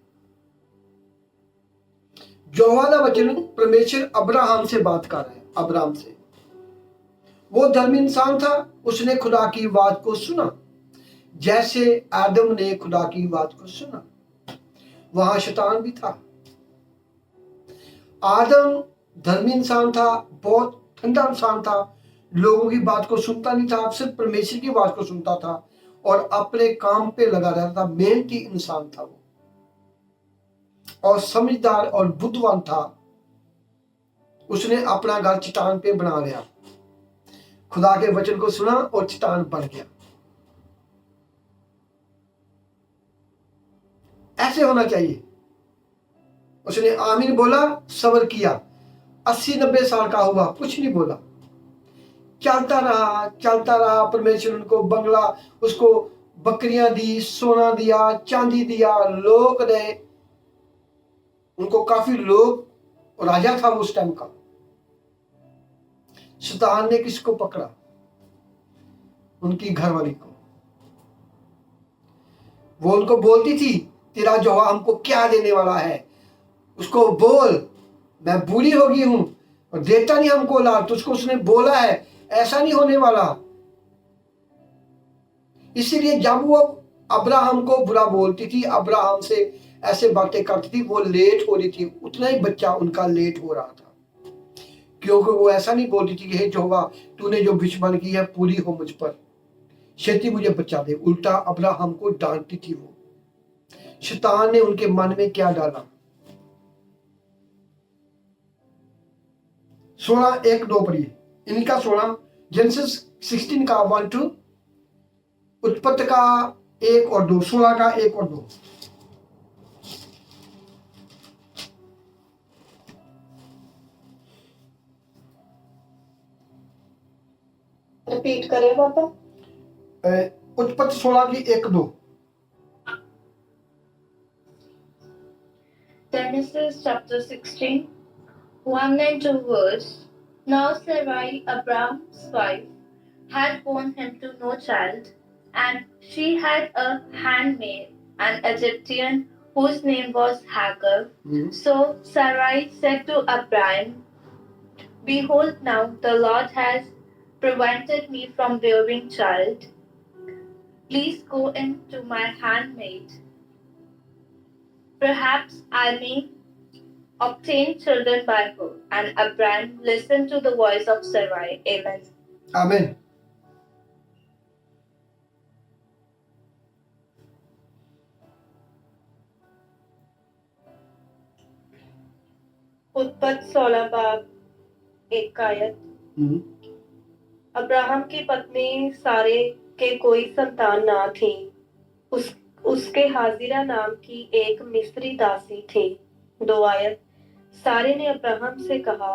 यहोवा का वचन परमेश्वर अब्राहम से बात कर रहे हैं, अब्राहम से। वो धर्मी इंसान था, उसने खुदा की आवाज को सुना जैसे आदम ने खुदा की आवाज को सुना। वहां शैतान भी था। आदम धर्मी इंसान था, बहुत ठंडा इंसान था, लोगों की बात को सुनता नहीं था, सिर्फ परमेश्वर की आवाज को सुनता था और अपने काम पे लगा रहता था। मेहनती इंसान था वो, और समझदार और बुद्धिमान था। उसने अपना घर चट्टान पे बना लिया, खुदा के वचन को सुना और चट्टान बन गया। ऐसे होना चाहिए। उसने आमीन बोला, सब्र किया, 80-90 साल का हुआ, कुछ नहीं बोला, चलता रहा। परमेश्वर उनको बंगला, उसको बकरियां दी, सोना दिया, चांदी दिया, लोग दे, उनको काफी लोग, राजा था उस टाइम का। शैतान ने किसको पकड़ा? उनकी घरवाली को। वो उनको बोलती थी, तेरा जवाब हमको क्या देने वाला है? उसको बोल, मैं बूढ़ी हो गई हूं और देता नहीं हमको औलाद। तुझको उसने बोला है ऐसा नहीं होने वाला। इसीलिए जब वो अब्राहम को बुरा बोलती थी, अब्राहम से ऐसे बातें करती थी, वो लेट हो रही थी, उतना ही बच्चा उनका लेट हो रहा था। क्योंकि वो ऐसा नहीं बोलती थी कि हे यहोवा, तूने जो विश्वास की है पूरी हो मुझ पर, छेती मुझे बचा दे। उल्टा अब्राहम को डांटती थी वो। शैतान ने उनके मन में क्या डाला? 16:1-2 पढ़िए इनका। 16 जेनेसिस 16 का 1-2, उत्पत्ति का 1 और 2, 16 का 1 और 2। रिपीट करें पापा। उत्पत्ति 16 की 1-2। Genesis chapter 16, 1 and 2 verse. Now Sarai, Abraham's wife, had borne him to no child, and she had a handmaid, an Egyptian, whose name was Hagar. So Sarai said to Abraham, Behold, now the Lord has prevented me from bearing child. Please go in to my handmaid. Perhaps I may obtain children by her. And Abraham listened to the voice of Sarai. Amen. आमीन। उत्पत्ति 16 बाब 1 आयत। अब्राहम की पत्नी सारे के कोई संतान ना थी। उसके हाजिरा नाम की एक मिस्री दासी थी। 2 आयत। सारे ने अब्राहम से कहा,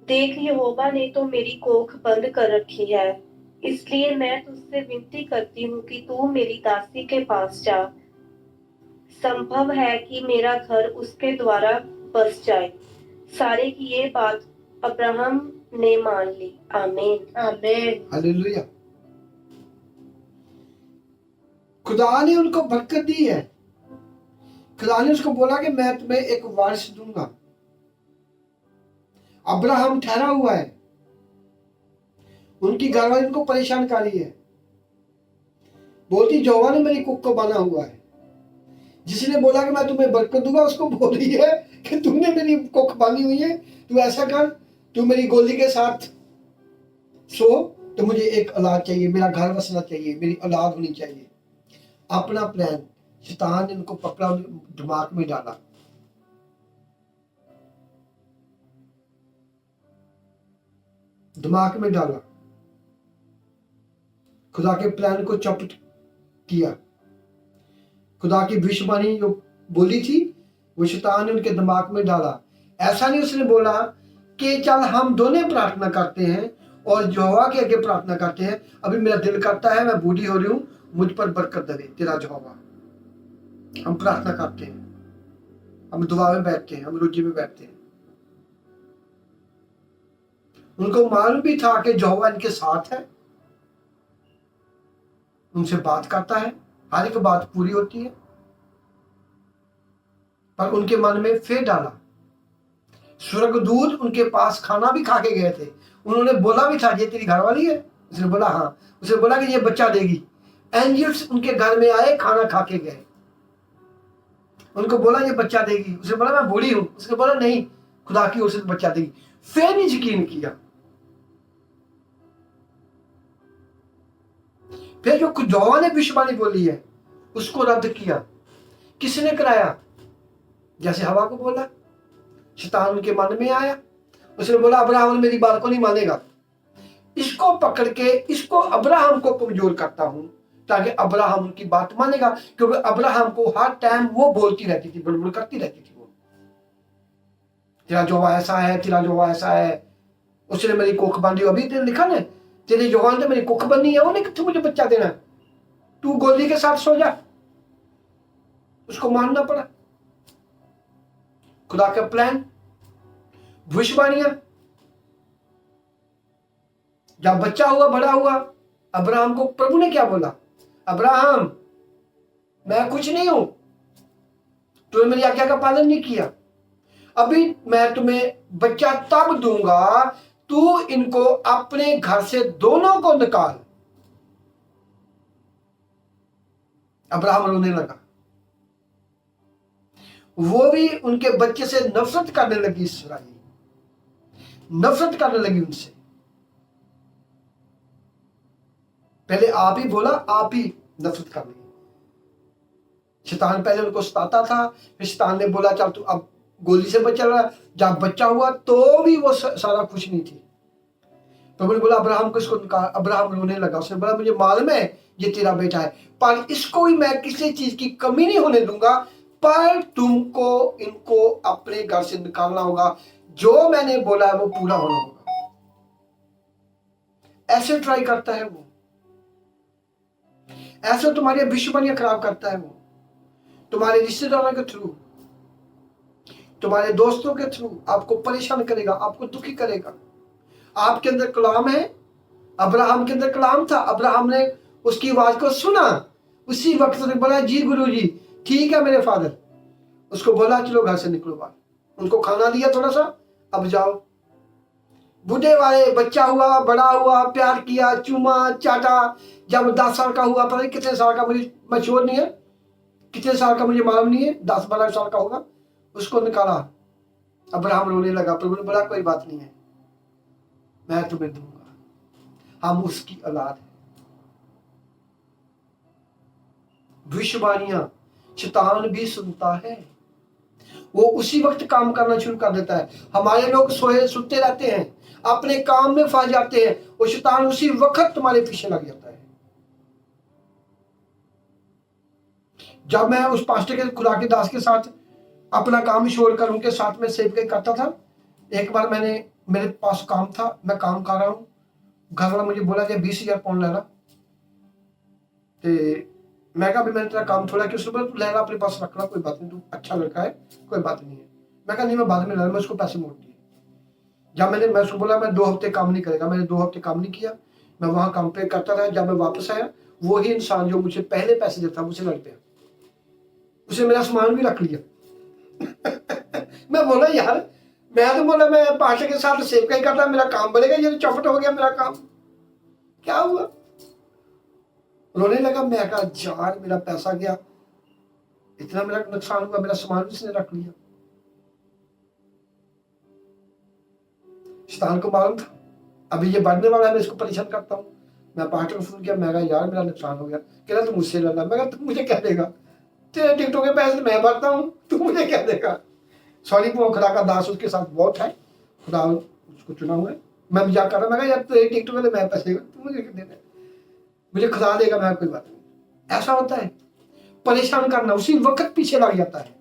देख, यहोवा ने तो मेरी कोख बंद कर रखी है, इसलिए मैं तुझसे विनती करती हूँ कि तू मेरी दासी के पास जा। संभव है कि मेरा घर उसके द्वारा बस जाए। सारे की ये बात अब्राहम ने मान ली। आमीन आमीन। हालेलुया। खुदा ने उनको बरकत दी है। खुदा ने उसको बोला कि मैं तुम्हें एक वारिस दूंगा। अब्राहम ठहरा हुआ है, उनकी घरवाली उनको परेशान कर रही है, बोलती यहोवा ने मेरी कुक को बांधा हुआ है। जिसने बोला कि मैं तुम्हें बरकत दूंगा, उसको बोल रही है कि तुमने मेरी कुक बांधी हुई है, तू ऐसा कर, तू मेरी गोली के साथ सो, तो मुझे एक औलाद चाहिए, मेरा घर बसना चाहिए, मेरी औलाद होनी चाहिए। अपना प्लान शैतान ने उनको पकड़ा, दिमाग में डाला। दिमाग में डाला, खुदा के प्लान को चौपट किया। खुदा की भविष्यवाणी जो बोली थी वो शैतान ने उनके दिमाग में डाला। ऐसा नहीं उसने बोला कि चल हम दोनों प्रार्थना करते हैं और यहोवा के आगे प्रार्थना करते हैं, अभी मेरा दिल करता है, मैं बूढ़ी हो रही हूँ, मुझ पर बरकत दे तेरा यहोवा। हम प्रार्थना करते हैं, हम दुआ में बैठते हैं, हम रोजी में बैठते हैं। उनको मालूम भी था कि यहोवा इनके साथ है, उनसे बात करता है, हर एक बात पूरी होती है। पर उनके मन में फिर डाला। स्वर्गदूत उनके पास खाना भी खा के गए थे। उन्होंने बोला भी था, ये तेरी घरवाली है? उसने बोला हाँ। उसने बोला कि ये बच्चा देगी। एंजल्स उनके घर में आए, खाना खा के गए। उनको बोला ये बच्चा देगी। उसने बोला मैं बूढ़ी हूं। उसने बोला नहीं, खुदा की ओर से बच्चा देगी। फिर नहीं यकीन किया। फिर जो यहोवा ने भविष्यवाणी बोली है उसको रद्द किया। किसने कराया? जैसे हवा को बोला, शैतान उनके मन में आया। उसने बोला अब्राहम मेरी बात को नहीं मानेगा, इसको पकड़ के इसको अब्राहम को कमजोर करता हूं ताकि अब्राहम उनकी बात मानेगा। क्योंकि अब्राहम को हर टाइम वो बोलती रहती थी, बुलबुल करती रहती थी, वो तेरा यहोवा ऐसा है, तेरा यहोवा ऐसा है, उसने मेरी कोख बांधी। अभी तेरे लिखा ना, तेरे यहोवा ने मेरी कुख बनी है, उन्हें कितने मुझे बच्चा देना, तू गोली के साथ सो जा। उसको मानना पड़ा। खुदा का प्लान, भविष्यवाणियां। जब बच्चा हुआ, बड़ा हुआ, अब्राहम को प्रभु ने क्या बोला? अब्राहम मैं कुछ नहीं हूं, तूने मेरी आज्ञा का पालन नहीं किया, अभी मैं तुम्हें बच्चा तब दूंगा तू इनको अपने घर से दोनों को निकाल। अब्राहम रोने लगा। वो भी उनके बच्चे से नफरत करने लगी। इसराइल नफरत करने लगी उनसे। पहले आप ही बोला, आप ही नफरत कर लगी। शैतान पहले उनको सताता था, फिर शैतान ने बोला चल तू अब गोली से बचा रहा। जब बच्चा हुआ तो भी वो सारा खुश नहीं थी। प्रभु ने बोला अब्राहम को इसको निकाल। अब्राहम रोने लगा। उसने बोला मुझे मालूम है ये तेरा बेटा है, पर इसको भी मैं किसी चीज की कमी नहीं होने दूंगा, पर तुमको इनको अपने घर से निकालना होगा। जो मैंने बोला है वो पूरा होना होगा। ऐसे ट्राई करता है वो, ऐसे तुम्हारी भविष्यवाणियां खराब करता है वो, तुम्हारे रिश्तेदारों के थ्रू, तुम्हारे दोस्तों के थ्रू आपको परेशान करेगा, आपको दुखी करेगा। आपके अंदर कलाम है, अब्राहम के अंदर कलाम था, अब्राहम ने उसकी आवाज को सुना, उसी वक्त उसने बोला जी गुरु जी ठीक है मेरे फादर, उसको बोला चलो घर से निकलो बाहर, उनको खाना दिया थोड़ा सा, अब जाओ। बूढ़े वाले बच्चा हुआ, बड़ा हुआ, प्यार किया, चूमा चाटा, जब 10 साल का हुआ, पता नहीं कितने साल का, मुझे मशहूर नहीं है कितने साल का, मुझे मालूम नहीं है, 10-12 साल का होगा, उसको निकाला। अब्राहम रोने लगा, प्रभु ने बोला कोई बात नहीं है, मैं तुम्हें दूंगा, हम उसकी औलाद है। भविष्यवाणियां शैतान भी सुनता है, वो उसी वक्त काम करना शुरू कर देता है। हमारे लोग सोए सुते रहते हैं, अपने काम में फंस जाते हैं, और शैतान उसी वक्त तुम्हारे पीछे लग जाता है। जब मैं उस पास्टर के खुदा के दास के साथ अपना काम छोड़कर उनके साथ में सेवकाई करता था, एक बार मेरे पास काम था, मैं काम कर रहा हूँ, घर वाला मुझे बोला कि 20,000 पाउंड लेना, तो मैं कहा भी मैंने तेरा काम थोड़ा कि उसने बोला तू लेना अपने पास रखना, कोई बात नहीं, तू अच्छा लड़का है, कोई बात नहीं है। मैं कहा नहीं मैं बाद में लेना, मैं उसको पैसे मोड़ दिए। जब मैं उसको बोला मैं 2 हफ्ते काम नहीं करेगा, मैंने 2 हफ्ते काम नहीं किया, मैं वहां काम पे करता रहा। जब मैं वापस आया, वही इंसान जो मुझे पहले पैसे देता मुझसे लड़ गया, उसे मेरा सामान भी रख लिया। मैं बोला यार, मैं तो बोला मैं पास्टर के साथ सेवकाई करता, मेरा काम बनेगा, ये तो चौपट हो गया मेरा काम, क्या हुआ? रोने लगा। मैं कहा यार मेरा पैसा गया, इतना मेरा नुकसान हुआ, मेरा सामान भी उसने रख लिया। शैतान को मालूम था अभी ये बढ़ने वाला है, मैं इसको परेशान करता हूँ। मैं पास्टर को फोन किया, मैं कहा यार मेरा नुकसान हो गया। कह रहा तू मुझसे लड़, मैं कहा तू मुझे क्या देगा, तेरे टिकटों के पैसे मैं भरता हूँ, तू मुझे क्या देगा। सॉरी, वो खुदा का दास उसके साथ बहुत है, खुदा उसको चुना हुआ है। मैं मजाक कर रहा, मैं कहा यार तेरे टिकटों के लिए मैं पैसे, तू मुझे क्या देना, मुझे खुदा देगा, मैं कोई बात नहीं। ऐसा होता है, परेशान करना, उसी वक्त पीछे लग जाता है।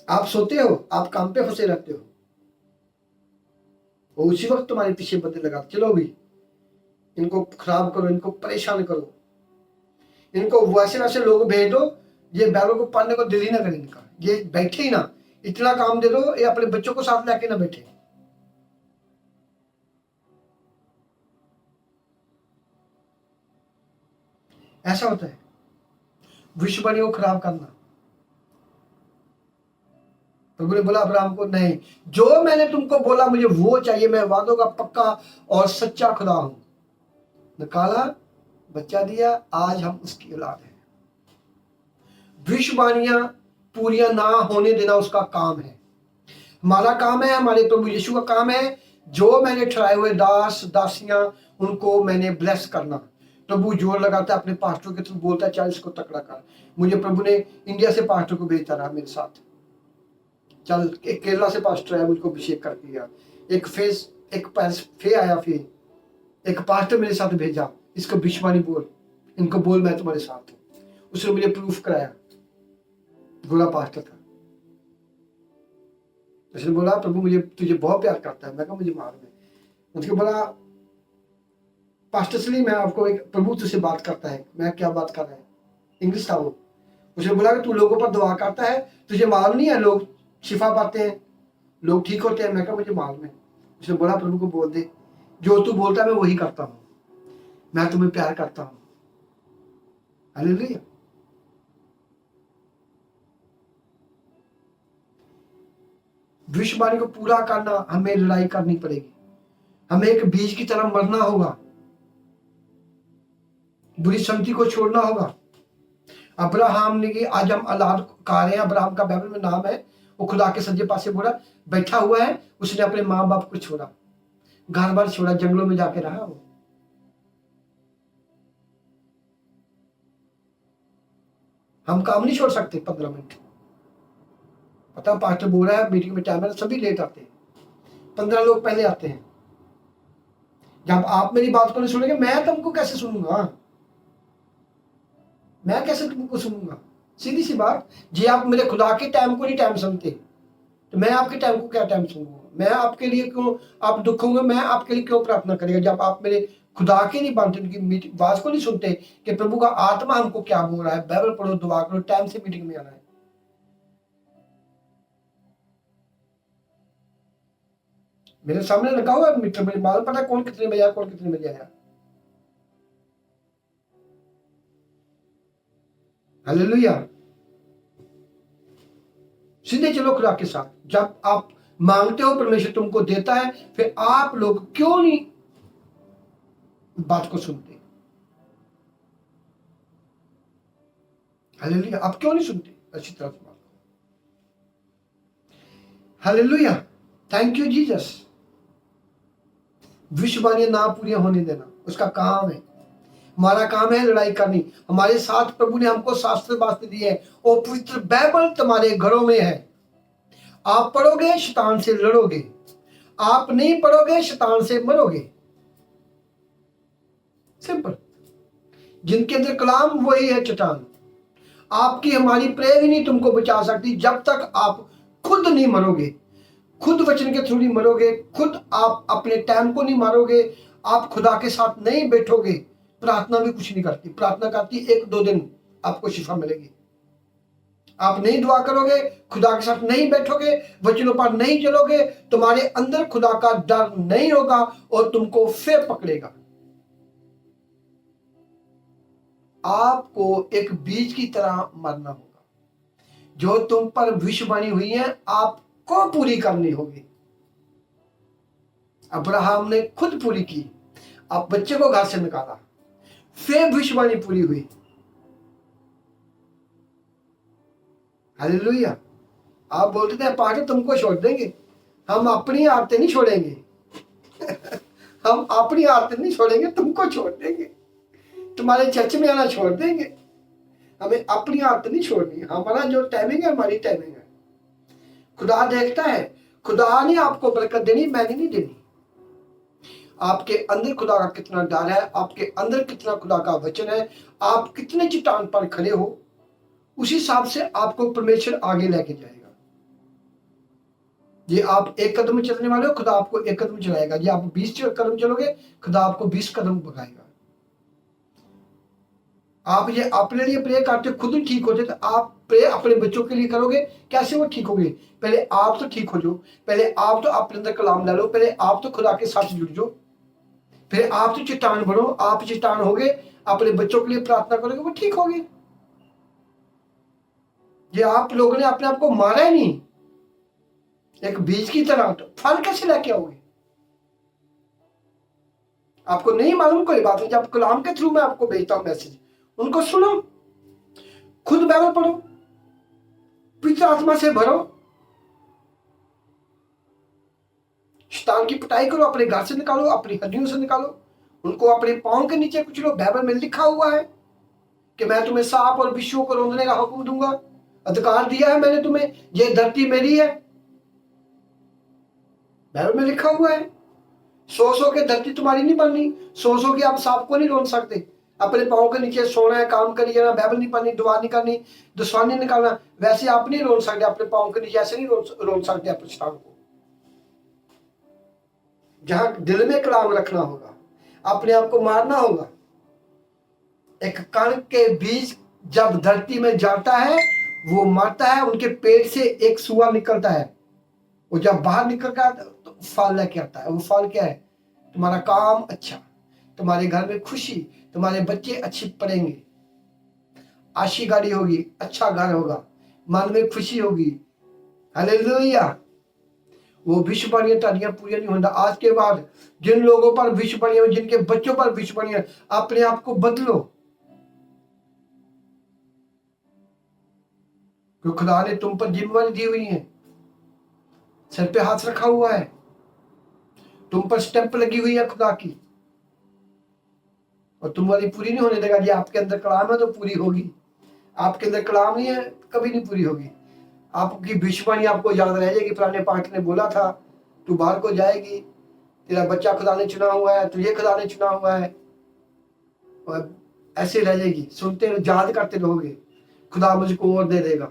आप सोते हो, आप काम पे फंसे रहते हो, वो उसी वक्त तुम्हारे पीछे बंदे लगा, चलो भी इनको खराब करो, इनको परेशान करो, इनको वैसे वैसे लोग भेज दो, ये बैलों को पढ़ने को दिल ही ना करे इनका, ये बैठे ही ना, इतना काम दे दो, ये अपने बच्चों को साथ लेके ना बैठे। ऐसा होता है, भविष्यवाणियों को खराब करना। प्रभु ने बोला अब्राहम को, नहीं, जो मैंने तुमको बोला मुझे वो चाहिए, मैं वादों का पक्का और सच्चा खुदा हूं। निकाला, बच्चा दिया, आज हम उसकी औलाद हैं। भविष्यवाणियां पूरियां ना होने देना उसका काम है, हमारा काम है, हमारे प्रभु यीशु का काम है। जो मैंने ठहराए हुए दास दासियां, उनको मैंने ब्लेस करना। प्रभु जोर लगाता है, अपने पास्टर के थ्रू बोलता है चल इसको तकड़ा कर। मुझे प्रभु ने इंडिया से पास्टर को भेजता रहा मेरे साथ, चल एक केरला से पास्टर आया, मुझको अभिषेक कर दिया, एक फे आया, फिर एक पास्टर मेरे साथ भेजा, इसको भविष्यवाणी बोल, इनको बोल मैं तुम्हारे साथ हूँ। उसने मुझे प्रूफ कराया, गोरा पास्टर था। उसने बोला प्रभु मुझे तुझे बहुत प्यार करता है। मैं कहा मुझे मार में। उसने बोला पास्टर सली मैं आपको एक प्रभु तुझसे बात करता है। मैं क्या बात कर रहा है, इंग्लिश था वो। उसने बोला कि तू लोगों पर दुआ करता है, तुझे मालूम नहीं है लोग शिफा पाते हैं, लोग ठीक होते हैं। मैं कहा मुझे मालूम है। उसने बोला प्रभु को बोल दे जो तू बोलता है मैं वही करता हूँ, मैं तुम्हें प्यार करता हूँ। हालेलुया। भविष्यवाणी को पूरा करना, हमें लड़ाई करनी पड़ेगी, हमें एक बीज की तरह मरना होगा, बुरी संगति को छोड़ना होगा। अब्राहम ने, आज हम औलाद कहा रहे हैं, अब्राहम का बाइबल में नाम है, वो खुदा के सज्जे पासे बोला बैठा हुआ है, उसने अपने माँ बाप को छोड़ा, घर बार छोड़ा, जंगलों में जाके रहा वो। हम काम नहीं छोड़ सकते 15 मिनट। पता पास्टर बोल रहा है मीटिंग में टाइम है, सभी लेट आते हैं, 15 लोग पहले आते हैं। जब आप मेरी बात को नहीं सुनेंगे, मैं तुमको कैसे सुनूंगा, मैं कैसे तुमको सुनूंगा? सीधी सी बात, जी आप मेरे खुदा के टाइम को नहीं टाइम सुनते, तो मैं आपके टाइम को क्या टाइम सुनूंगा? मैं आपके लिए क्यों, आप दुख होंगे, मैं आपके लिए क्यों प्रार्थना करेगा जब आप मेरे खुदा के नहीं मानते, उनकी बात को नहीं सुनते कि प्रभु का आत्मा हमको क्या बोल रहा है। बाइबल पढ़ो, दुआ करो, टाइम से मीटिंग में आना है। मेरे सामने लगा हुआ है मीटर, मेरे मालूम पता है कौन कितने बजे आया, कौन कितने बजे आया। हालेलुया। सीधे चलो खुदा के साथ। जब आप मांगते हो परमेश्वर तुमको देता है, फिर आप लोग क्यों नहीं बात को सुनते? हालेलुया। आप क्यों नहीं सुनते? अच्छी तरह से बात। हालेलुया। Thank you Jesus. विश्ववाणी ना पूरी होने देना उसका काम है। हमारा काम है लड़ाई करनी। हमारे साथ प्रभु ने हमको शास्त्र वास्ते दिए है, और पवित्र बाइबल तुम्हारे घरों में है। आप पढ़ोगे शैतान से लड़ोगे, आप नहीं पढ़ोगे शैतान से मरोगे। सिंपल। जिनके अंदर कलाम वही है चट्टान। आपकी हमारी प्रेयर ही नहीं तुमको बचा सकती जब तक आप खुद नहीं मरोगे, खुद वचन के थ्रू नहीं मरोगे, खुद आप अपने टाइम को नहीं मारोगे, आप खुदा के साथ नहीं बैठोगे। प्रार्थना भी कुछ नहीं करती। प्रार्थना करती 1-2 दिन आपको शिफा मिलेगी। आप नहीं दुआ करोगे, खुदा के साथ नहीं बैठोगे, वचनों पर नहीं चलोगे, तुम्हारे अंदर खुदा का डर नहीं होगा और तुमको फिर पकड़ेगा। आपको एक बीज की तरह मरना होगा। जो तुम पर विषवाणी हुई है आपको पूरी करनी होगी। अब्राहम ने खुद पूरी की। आप बच्चे को घर से निकाला, फिर भविष्यवाणी पूरी हुई। हालेलुया। आप बोलते थे पास्टर तुमको छोड़ देंगे, हम अपनी आदतें नहीं छोड़ेंगे हम अपनी आदतें नहीं छोड़ेंगे, तुमको छोड़ देंगे, तुम्हारे चर्च में आना छोड़ देंगे। हमें अपनी आदत नहीं छोड़नी। हमारा जो टाइमिंग है हमारी टाइमिंग है। खुदा देखता है। खुदा ने आपको बरकत देनी, मैंने नहीं देनी। आपके अंदर खुदा का कितना डर है, आपके अंदर कितना खुदा का वचन है, आप कितने चट्टान पर खड़े हो, उसी हिसाब से आपको परमेश्वर आगे लेके जाएगा। ये आप 1 कदम चलने वाले हो, खुदा आपको 1 कदम चलाएगा। ये आप 20 कदम चलोगे, खुदा आपको 20 कदम भगाएगा। आप ये अपने लिए प्रे करते खुद ही ठीक होते, तो आप प्रे अपने बच्चों के लिए करोगे, कैसे वो ठीक होंगे? पहले आप तो ठीक हो जाओ, पहले आप तो अपने अंदर कलाम डालो, पहले आप तो खुदा के साथ जुड़ जाओ, फिर आप तो चट्टान बनो। आप चट्टान होगे, अपने बच्चों के लिए प्रार्थना करोगे, वो ठीक होगी। ये आप लोगों ने अपने आप को मारा ही नहीं एक बीज की तरह, तो फल कैसे लेके आओगे? आपको नहीं मालूम कोई बात नहीं। जब कलाम के थ्रू मैं आपको भेजता हूं मैसेज, उनको सुनो, खुद बाइबल पढ़ो, पवित्र आत्मा से भरो, शैतान की पिटाई करो, अपने घर से निकालो, अपनी हड्डियों से निकालो, उनको अपने पांव के नीचे कुचलो। बाइबल में लिखा हुआ है कि मैं तुम्हें सांप और बिच्छुओं को रौंदने का हुक्म दूंगा, अधिकार दिया है मैंने तुम्हें, ये धरती मेरी है। बाइबल में लिखा हुआ है। 100 के धरती तुम्हारी नहीं बननी। 100 के आप सांप को नहीं रोन सकते। अपने पाँव के नीचे सोना है, काम करिए ना, बाइबल नहीं पढ़नी, दुआ नहीं करनी, दुश्मन नहीं निकालना, वैसे आप नहीं रोन सकते। अपने पाँव के नीचे ऐसे नहीं रोन सकते अपने शैतान को। जहां दिल में कलाम रखना होगा, अपने आप को मारना होगा। एक कण के बीज जब धरती में जाता है वो मरता है, उनके पेट से एक सुआ निकलता है, वो जब बाहर निकलता है तो फल लेके आता है। वो फल क्या है? तुम्हारा काम अच्छा, तुम्हारे घर में खुशी, तुम्हारे बच्चे अच्छे पढ़ेंगे, अच्छी गाड़ी होगी, अच्छा घर होगा, मन में खुशी होगी। हालेलुया। वो विश्ववाणियां तालियां पूरी नहीं होता। आज के बाद जिन लोगों पर विश्ववाणियां, जिनके बच्चों पर विश्ववाणियां, अपने आप को बदलो, क्योंकि खुदा ने तुम पर जिम्मेवारी दी हुई है। सर पे हाथ रखा हुआ है, तुम पर स्टैंप लगी हुई है खुदा की, और तुम्हारी पूरी नहीं होने देगा। जी आपके अंदर कलाम है तो पूरी होगी, आपके अंदर कलाम नहीं है कभी नहीं पूरी होगी। आपकी भविष्यवाणी आपको याद रह जाएगी। पुराने पाठ ने बोला था तू बाहर को जाएगी, तेरा बच्चा खुदा ने चुना हुआ है, तुझे खुदा ने चुना हुआ है, और ऐसे रह जाएगी। सुनते याद करते रहोगे, खुदा मुझको और दे देगा,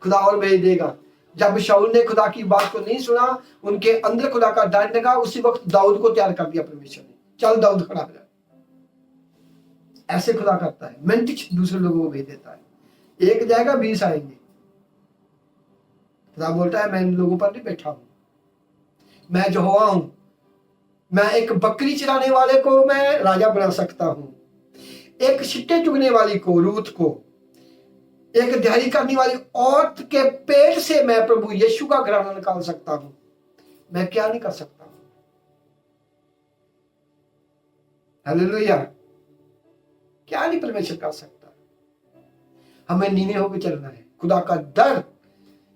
खुदा और भेज देगा। जब शाऊल ने खुदा की बात को नहीं सुना, उनके अंदर खुदा का डर लगा, उसी वक्त दाऊद को तैयार कर दिया परमेश्वर ने, चल दाऊद खड़ा हो जा। ऐसे खुदा करता है, मिनट दूसरे लोगों को भेज देता है। एक जाएगा 20 आएंगे। खुदा बोलता है मैं इन लोगों पर नहीं बैठा हूं, मैं यहोवा हूं। मैं एक बकरी चराने वाले को मैं राजा बना सकता हूं, एक छिट्टे चुगने वाली को, रूथ को, एक दिहाड़ी करने वाली औरत के पेट से मैं प्रभु यीशु का घराना निकाल सकता हूं। मैं क्या नहीं कर सकता? हालेलुया। क्या नहीं परमेश्वर कर सकता? हमें नीने होकर चलना है। खुदा का डर,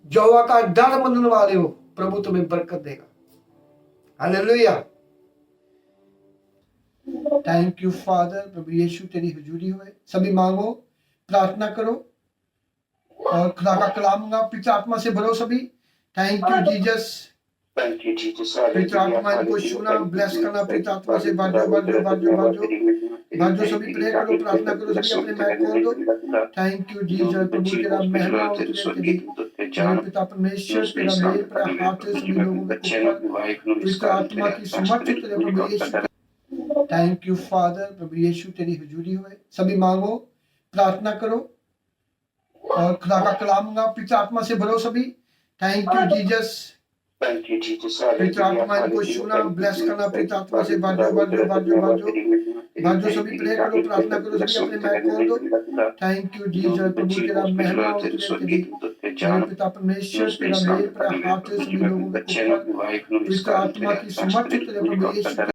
यहोवा का डर मनने वाले हो, प्रभु तुम्हें बरकत देगा। हालेलुया। Thank you father. प्रभु यीशु तेरी हुजूरी हुए, सभी मांगो, प्रार्थना करो और खुदा का कलाम का पवित्र आत्मा से भरो सभी। Thank you Jesus. पवित्र आत्मा इनको छूना, ब्लेस करना, पवित्र आत्मा से भर सभी प्रे करो, प्रार्थना करो, सभी अपने माइक खोल दो। Thank you Jesus. प्रभु तेरा महिमा हो, तेरे पिता परमेश्वर तेरा मेल पर हाथ है सभी लोगों के ऊपर, पवित्र आत्मा की समर्थ तेरे प्रभु यीशु। Thank you father. प्रभु यीशु तेरी हुजूरी हुए, सभी मांगो, प्रार्थना करो और खुदा का कलाम का पवित्र आत्मा से भरो सभी। Thank you Jesus. पवित्र आत्मा इनको छूना, ब्लेस करना, पवित्र आत्मा से भर सभी प्रे करो, प्रार्थना करो, सभी अपने माइक खोल दो। Thank you Jesus. प्रभु तेरा महिमा हो, तेरे पिता परमेश्वर तेरा मेल पर हाथ है सभी लोगों के ऊपर, पवित्र आत्मा की समर्थ तेरे प्रभु यीशु।